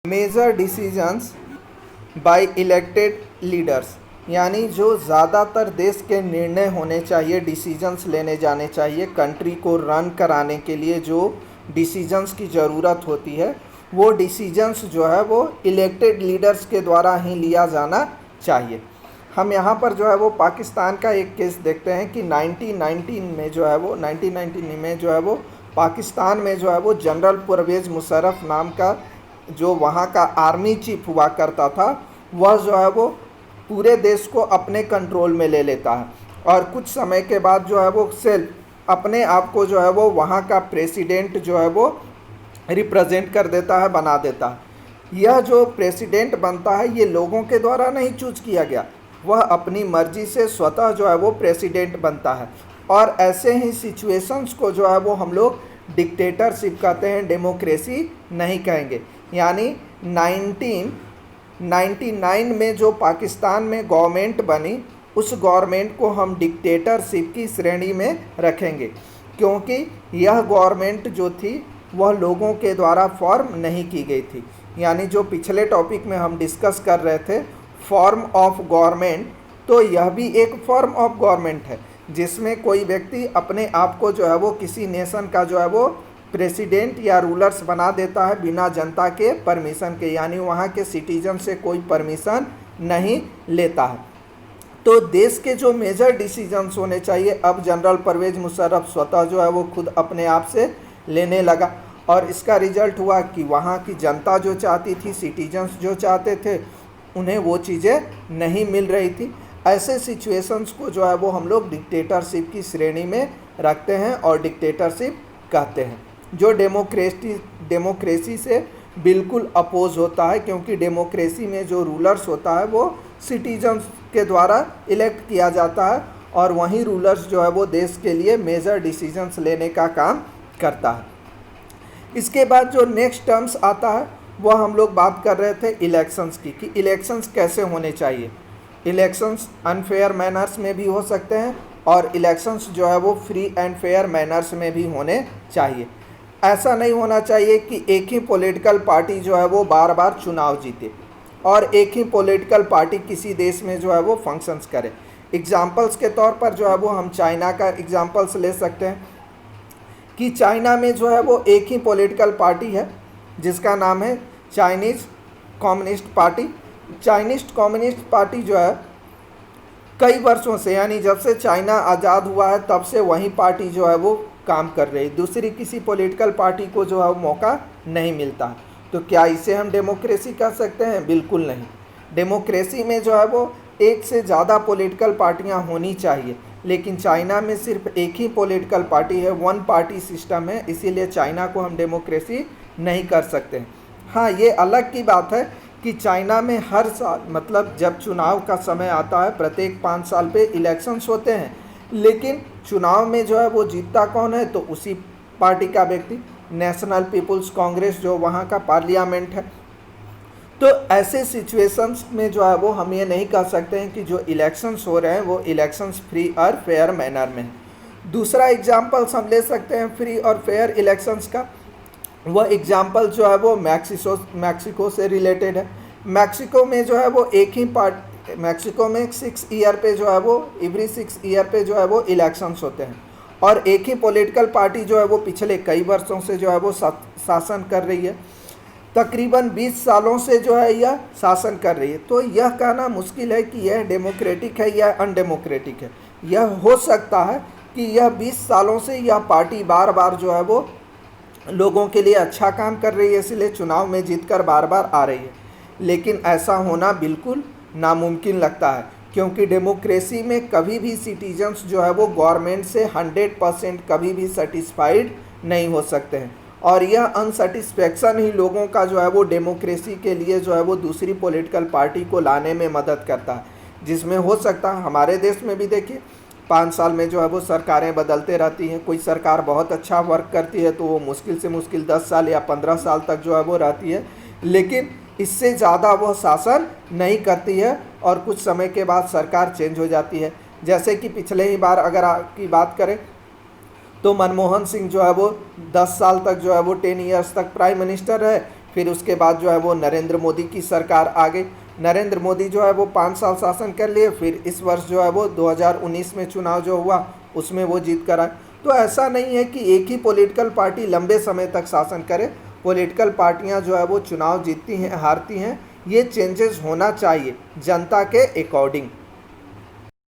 Major decisions by elected leaders, यानी जो ज़्यादातर देश के निर्णय होने चाहिए, डिसीजंस लेने जाने चाहिए, कंट्री को रन कराने के लिए जो डिसीजंस की ज़रूरत होती है, वो डिसीजंस जो है वो इलेक्टेड लीडर्स के द्वारा ही लिया जाना चाहिए। हम यहाँ पर जो है वो पाकिस्तान का एक केस देखते हैं कि 1919 में जो है वो पाकिस्तान में जो है वो जनरल परवेज़ मुशर्रफ नाम का जो वहाँ का आर्मी चीफ हुआ करता था, वह जो है वो पूरे देश को अपने कंट्रोल में ले लेता है और कुछ समय के बाद जो है वो सेल्फ अपने आप को जो है वो वहाँ का प्रेसिडेंट जो है वो रिप्रेजेंट कर देता है, बना देता है। यह जो प्रेसिडेंट बनता है ये लोगों के द्वारा नहीं चूज किया गया, वह अपनी मर्जी से स्वतः जो है वो प्रेसिडेंट बनता है। और ऐसे ही सिचुएशंस को जो है वो हम लोग डिक्टेटरशिप कहते हैं, डेमोक्रेसी नहीं कहेंगे। यानी 1999 में जो पाकिस्तान में गवर्नमेंट बनी, उस गवर्नमेंट को हम डिक्टेटरशिप की श्रेणी में रखेंगे, क्योंकि यह गवर्नमेंट जो थी वह लोगों के द्वारा फॉर्म नहीं की गई थी। यानी जो पिछले टॉपिक में हम डिस्कस कर रहे थे फॉर्म ऑफ गवर्नमेंट, तो यह भी एक फॉर्म ऑफ गवर्नमेंट है जिसमें कोई व्यक्ति अपने आप को जो है वो किसी नेशन का जो है वो प्रेसिडेंट या रूलर्स बना देता है बिना जनता के परमिशन के, यानी वहाँ के सिटीजन से कोई परमिशन नहीं लेता है। तो देश के जो मेजर डिसीजंस होने चाहिए, अब जनरल परवेज़ मुशर्रफ स्वतः जो है वो खुद अपने आप से लेने लगा और इसका रिजल्ट हुआ कि वहाँ की जनता जो चाहती थी, सिटीजन्स जो चाहते थे, उन्हें वो चीज़ें नहीं मिल रही थी। ऐसे सिचुएशंस को जो है वो हम लोग डिक्टेटरशिप की श्रेणी में रखते हैं और डिक्टेटरशिप कहते हैं, जो डेमोक्रेसी से बिल्कुल अपोज होता है, क्योंकि डेमोक्रेसी में जो रूलर्स होता है वो सिटीजन्स के द्वारा इलेक्ट किया जाता है और वहीं रूलर्स जो है वो देश के लिए मेजर डिसीजंस लेने का काम करता है। इसके बाद जो नेक्स्ट टर्म्स आता है वह हम लोग बात कर रहे थे इलेक्शंस की, कि इलेक्शंस कैसे होने चाहिए। इलेक्शंस अनफेयर मैनर्स में भी हो सकते हैं और इलेक्शंस जो है वो फ्री एंड फेयर मैनर्स में भी होने चाहिए। ऐसा नहीं होना चाहिए कि एक ही पॉलिटिकल पार्टी जो है वो बार बार चुनाव जीते और एक ही पॉलिटिकल पार्टी किसी देश में जो है वो फंक्शंस करे। एग्जाम्पल्स के तौर पर जो है वो हम चाइना का एग्जाम्पल्स ले सकते हैं कि चाइना में जो है वो एक ही पॉलिटिकल पार्टी है जिसका नाम है Chinese communist party. Chinese communist party जो है कई वर्षों से, यानी जब से चाइना आज़ाद हुआ है तब से वही पार्टी जो है वो काम कर रही है, दूसरी किसी पॉलिटिकल पार्टी को जो है वो मौका नहीं मिलता। तो क्या इसे हम डेमोक्रेसी कह सकते हैं? बिल्कुल नहीं। डेमोक्रेसी में जो है वो एक से ज़्यादा पॉलिटिकल पार्टियां होनी चाहिए, लेकिन चाइना में सिर्फ एक ही पॉलिटिकल पार्टी है, वन पार्टी सिस्टम है, इसीलिए चाइना को हम डेमोक्रेसी नहीं कर सकते। हाँ, ये अलग की बात है कि चाइना में हर साल, मतलब जब चुनाव का समय आता है, प्रत्येक 5 साल पे इलेक्शंस होते हैं, लेकिन चुनाव में जो है वो जीतता कौन है? तो उसी पार्टी का व्यक्ति, नेशनल पीपुल्स कांग्रेस जो वहाँ का पार्लियामेंट है। तो ऐसे सिचुएशंस में जो है वो हम ये नहीं कह सकते हैं कि जो इलेक्शंस हो रहे हैं वो इलेक्शंस फ्री और फेयर मैनर में है। दूसरा एग्जाम्पल्स हम ले सकते हैं फ्री और फेयर इलेक्शंस का, वह एग्जाम्पल जो है वो मैक्सिको से रिलेटेड है। मैक्सिको में जो है वो एक ही मैक्सिको में 6 ईयर पे जो है वो एवरी 6 ईयर पे जो है वो इलेक्शंस होते हैं और एक ही पॉलिटिकल पार्टी जो है वो पिछले कई वर्षों से जो है वो शासन कर रही है, तकरीबन 20 सालों से जो है यह शासन कर रही है। तो यह कहना मुश्किल है कि यह डेमोक्रेटिक है या अनडेमोक्रेटिक है। यह हो सकता है कि यह 20 सालों से यह पार्टी बार बार जो है वो लोगों के लिए अच्छा काम कर रही है, इसलिए चुनाव में जीतकर बार बार आ रही है, लेकिन ऐसा होना बिल्कुल नामुमकिन लगता है, क्योंकि डेमोक्रेसी में कभी भी सिटीजन्स जो है वो गवर्नमेंट से 100% कभी भी सेटिस्फाइड नहीं हो सकते हैं और यह अनसेटिस्फैक्शन ही लोगों का जो है वो डेमोक्रेसी के लिए जो है वो दूसरी पॉलिटिकल पार्टी को लाने में मदद करता है, जिसमें हो सकता है हमारे देश में भी देखिए 5 साल में जो है वो सरकारें बदलते रहती हैं। कोई सरकार बहुत अच्छा वर्क करती है तो वो मुश्किल से मुश्किल 10 साल या 15 साल तक जो है वो रहती है, लेकिन इससे ज़्यादा वह शासन नहीं करती है और कुछ समय के बाद सरकार चेंज हो जाती है। जैसे कि पिछले ही बार अगर की बात करें तो मनमोहन सिंह जो है वो 10 साल तक जो है वो 10 ईयर्स तक प्राइम मिनिस्टर रहे, फिर उसके बाद जो है वो नरेंद्र मोदी की सरकार आ गई। नरेंद्र मोदी जो है वो 5 साल शासन कर लिए। फिर इस वर्ष जो है वो 2019 में चुनाव जो हुआ उसमें वो जीत कर आए। तो ऐसा नहीं है कि एक ही पॉलिटिकल पार्टी लंबे समय तक शासन करे। पॉलिटिकल पार्टियां जो है वो चुनाव जीतती हैं, हारती हैं। ये चेंजेस होना चाहिए जनता के अकॉर्डिंग।